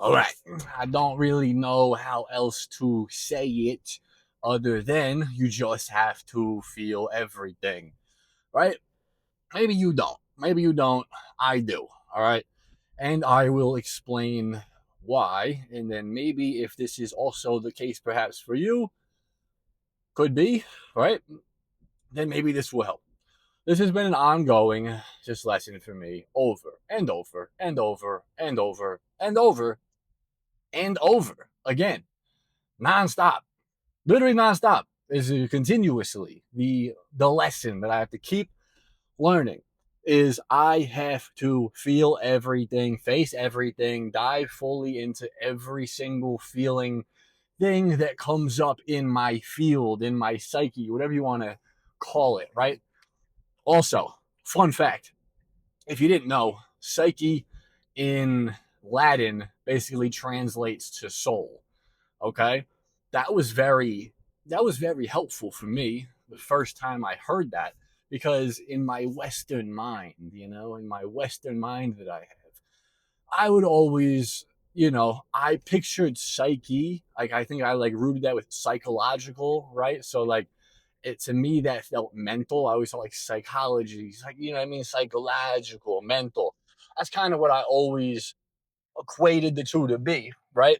All right. I don't really know how else to say it other than you just have to feel everything, right? Maybe you don't. Maybe you don't. I do. All right. And I will explain why. And then maybe if this is also the case, perhaps for you, could be, right? Then maybe this will help. This has been an ongoing just lesson for me over and over and over and over and over and over again, nonstop, literally nonstop. Is continuously the lesson that I have to keep learning is I have to feel everything, face everything, dive fully into every single feeling thing that comes up in my field, in my psyche, whatever you want to call it, right? Also, fun fact, if you didn't know, psyche in Latin basically translates to soul. Okay? That was very that was very helpful for me the first time I heard that, because in my western mind, in my western mind that I have, I would always, I pictured psyche, like I think I like rooted that with psychological, right? So like it, to me, that felt mental. I always thought like psychology, like, what I mean, psychological, mental. That's kind of what I always equated the two to be, right?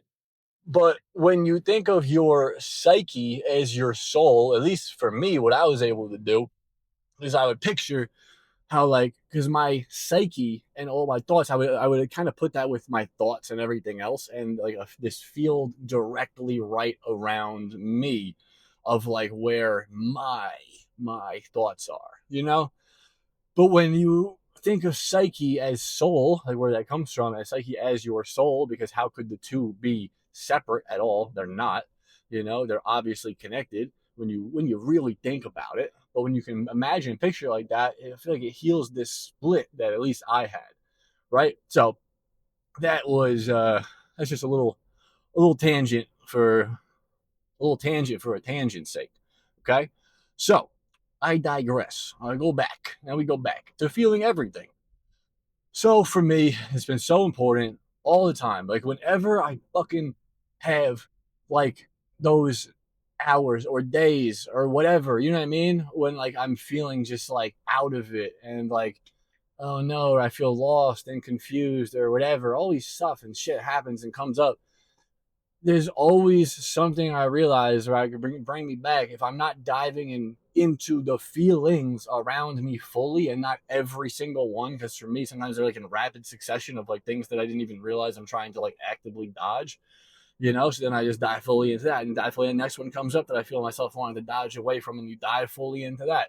But when you think of your psyche as your soul, at least for me, what I was able to do is I would picture how, like, because my psyche and all my thoughts, I would kind of put that with my thoughts and everything else, and like this field directly right around me of like where my thoughts are. But when you think of psyche as soul, like where that comes from, as psyche as your soul, because how could the two be separate at all? They're not. They're obviously connected when you really think about it. But when you can imagine a picture like that, I feel like it heals this split that at least I had. Right. So that's just a little tangent for a tangent's sake. Okay. So I digress. I go back. Now we go back to feeling everything. So for me, it's been so important all the time. Like whenever I fucking have like those hours or days or whatever, you know what I mean? When like I'm feeling just like out of it and like, oh no, or I feel lost and confused or whatever, all these stuff and shit happens and comes up. There's always something I realize where I could bring me back if I'm not diving into the feelings around me fully and not every single one. Because for me, sometimes they're like in rapid succession of like things that I didn't even realize I'm trying to like actively dodge. So then I just dive fully into that and dive fully. And the next one comes up that I feel myself wanting to dodge away from, and you dive fully into that.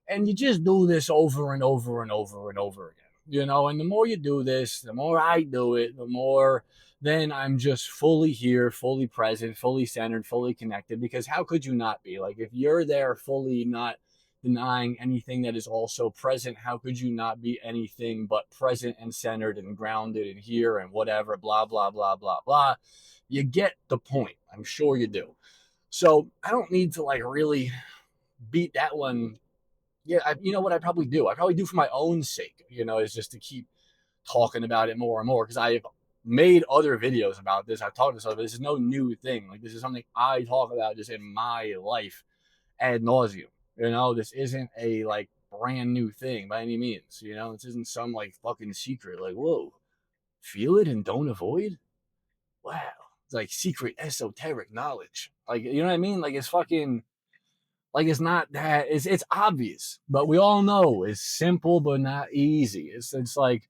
And you just do this over and over and over and over again. And the more you do this, the more I do it, the more then I'm just fully here, fully present, fully centered, fully connected. Because how could you not be? Like, if you're there fully not denying anything that is also present, how could you not be anything but present and centered and grounded and here and whatever, blah, blah, blah, blah, blah. You get the point. I'm sure you do. So I don't need to like really beat that one. Yeah, you know what I probably do? I probably do for my own sake, is just to keep talking about it more and more, because I've made other videos about this. I've talked about this. This is no new thing. Like, this is something I talk about just in my life ad nauseum. This isn't a like brand new thing by any means. This isn't some like fucking secret. Like, whoa, feel it and don't avoid. Wow, it's like secret esoteric knowledge. Like, you know what I mean? Like, it's fucking like it's not that it's obvious, but we all know it's simple but not easy. It's like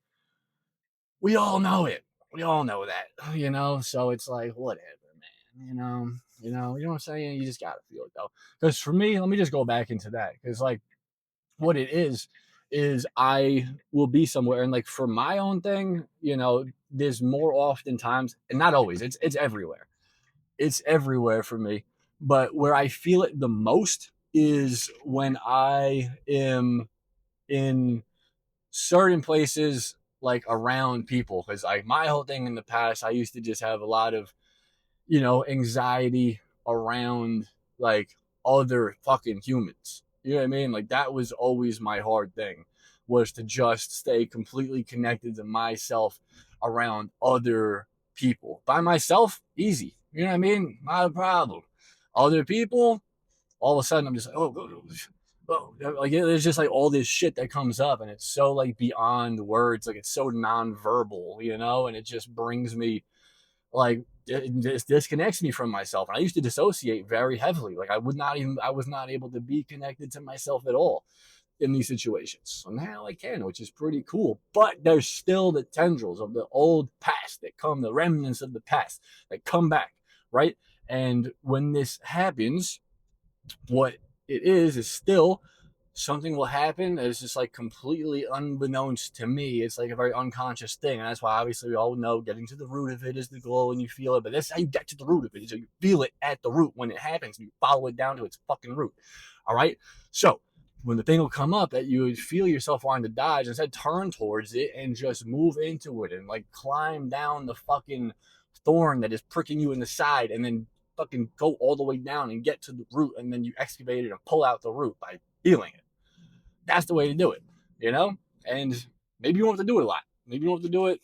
we all know it. We all know that. So it's like whatever, man. You know what I'm saying? You just gotta feel it though. Because for me, let me just go back into that. Because like what it is I will be somewhere and like for my own thing, there's more often times, and not always, it's everywhere. It's everywhere for me. But where I feel it the most is when I am in certain places, like around people. Because my whole thing in the past, I used to just have a lot of, anxiety around like other fucking humans. You know what I mean? Like that was always my hard thing, was to just stay completely connected to myself around other people. By myself, easy. You know what I mean? Not a problem. Other people, all of a sudden I'm just like, oh, like there's just like all this shit that comes up, and it's so like beyond words, like it's so non-verbal, and it just brings me like it disconnects me from myself. And I used to dissociate very heavily. Like I was not able to be connected to myself at all in these situations. So now I can, which is pretty cool. But there's still the tendrils of the old past that come, the remnants of the past that come back, right? And when this happens, what it is still something will happen that is just like completely unbeknownst to me. It's like a very unconscious thing. And that's why obviously we all know getting to the root of it is the goal and you feel it. But that's how you get to the root of it. So you feel it at the root when it happens and you follow it down to its fucking root. All right. So when the thing will come up that you would feel yourself wanting to dodge, instead turn towards it and just move into it and like climb down the fucking thorn that is pricking you in the side, and then fucking go all the way down and get to the root, and then you excavate it and pull out the root by feeling it. That's the way to do it, And maybe you won't have to do it a lot. Maybe you won't have to do it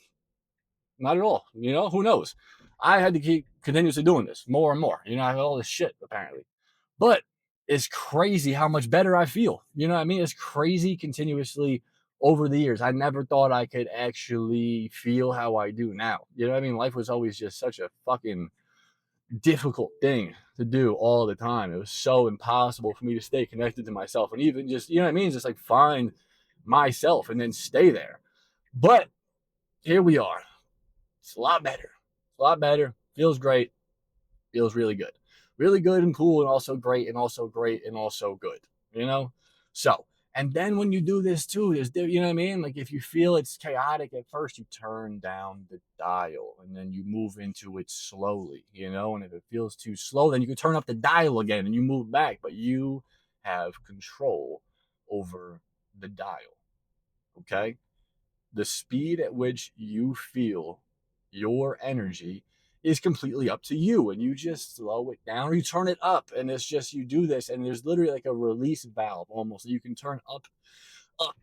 not at all. Who knows? I had to keep continuously doing this more and more. I have all this shit apparently, but it's crazy how much better I feel. You know what I mean? It's crazy continuously over the years. I never thought I could actually feel how I do now. You know what I mean? Life was always just such a fucking difficult thing to do all the time. It was so impossible for me to stay connected to myself and even just, you know what I mean? Just like find myself and then stay there. But here we are. It's a lot better. It's a lot better. Feels great. Feels really good. Really good and cool and also great and also great and also good, So, and then when you do this too, you know what I mean? Like if you feel it's chaotic at first, you turn down the dial and then you move into it slowly, And if it feels too slow, then you can turn up the dial again and you move back, but you have control over the dial. Okay? The speed at which you feel your energy is completely up to you, and you just slow it down or you turn it up, and it's just you do this, and there's literally like a release valve almost that you can turn up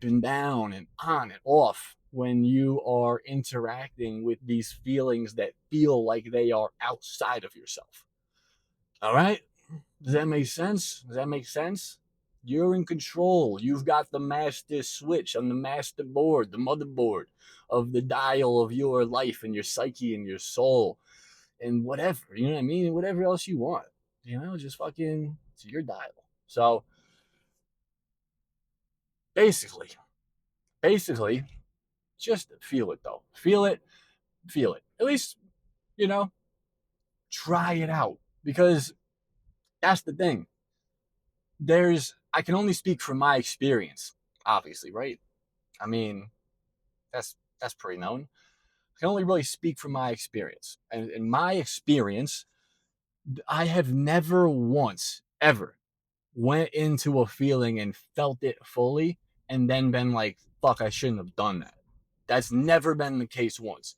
and down and on and off when you are interacting with these feelings that feel like they are outside of yourself. All right, does that make sense? You're in control. You've got the master switch on the master board, the motherboard of the dial of your life and your psyche and your soul and whatever, you know what I mean? Whatever else you want, just fucking, it's your dial. So basically, just feel it though. Feel it. At least, try it out, because that's the thing. I can only speak from my experience, obviously, right? I mean, that's pretty known. I can only really speak from my experience. And in my experience, I have never once ever went into a feeling and felt it fully and then been like, fuck, I shouldn't have done that. That's never been the case once.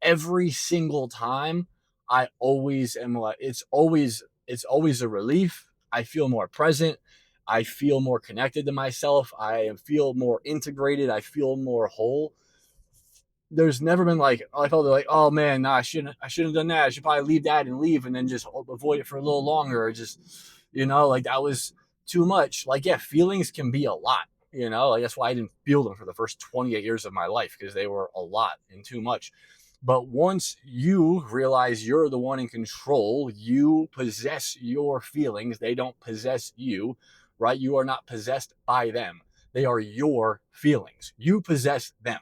Every single time, I always am like, it's always a relief. I feel more present. I feel more connected to myself. I feel more integrated. I feel more whole. There's never been like, I felt like, oh man, nah, I shouldn't have done that. I should probably leave that and leave and then just avoid it for a little longer, or just, like that was too much. Like, yeah, feelings can be a lot, like that's why I didn't feel them for the first 28 years of my life, because they were a lot and too much. But once you realize you're the one in control, you possess your feelings. They don't possess you, right? You are not possessed by them. They are your feelings. You possess them.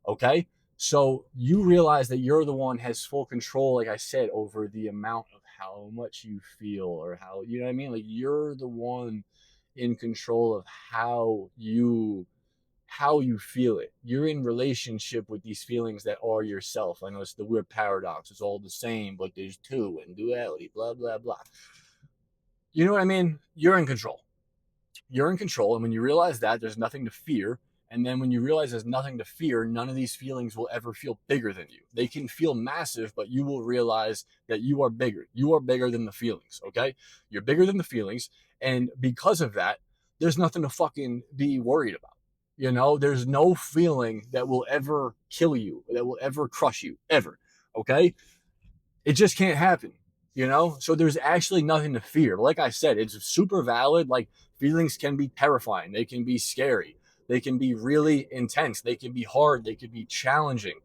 Okay? So you realize that you're the one has full control, like I said, over the amount of how much you feel, or how, you know what I mean? Like you're the one in control of how you feel it. You're in relationship with these feelings that are yourself. I know it's the weird paradox. It's all the same, but there's two and duality, blah, blah, blah. You know what I mean? You're in control. You're in control. And when you realize that, there's nothing to fear. And then when you realize there's nothing to fear, none of these feelings will ever feel bigger than you. They can feel massive, but you will realize that you are bigger. You are bigger than the feelings, okay? You're bigger than the feelings. And because of that, there's nothing to fucking be worried about. There's no feeling that will ever kill you, that will ever crush you, ever, okay? It just can't happen, you know? So there's actually nothing to fear. Like I said, it's super valid. Like feelings can be terrifying, they can be scary, they can be really intense, they can be hard, they can be challenging,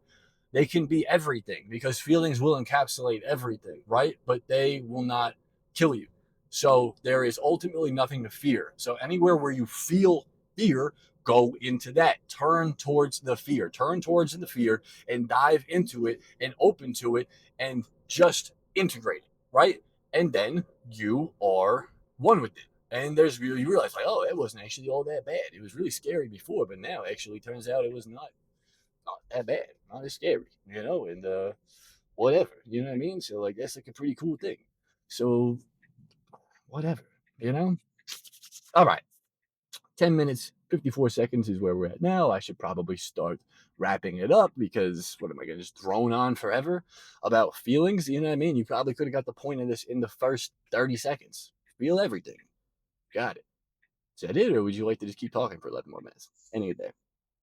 they can be everything because feelings will encapsulate everything, right? But they will not kill you. So there is ultimately nothing to fear. So anywhere where you feel fear, go into that. Turn towards the fear. Turn towards the fear and dive into it and open to it and just integrate it, right? And then you are one with it. And you realize like, oh, it wasn't actually all that bad. It was really scary before, but now actually turns out it was not that bad, not as scary, you know, and whatever, you know what I mean? So like that's like a pretty cool thing. So whatever, you know? All right. 10 minutes, 54 seconds is where we're at now. I should probably start wrapping it up because what am I gonna just drone on forever about feelings? You know what I mean? You probably could have got the point of this in the first 30 seconds. Feel everything. Got it. Is that it, or would you like to just keep talking for 11 more minutes? Any day.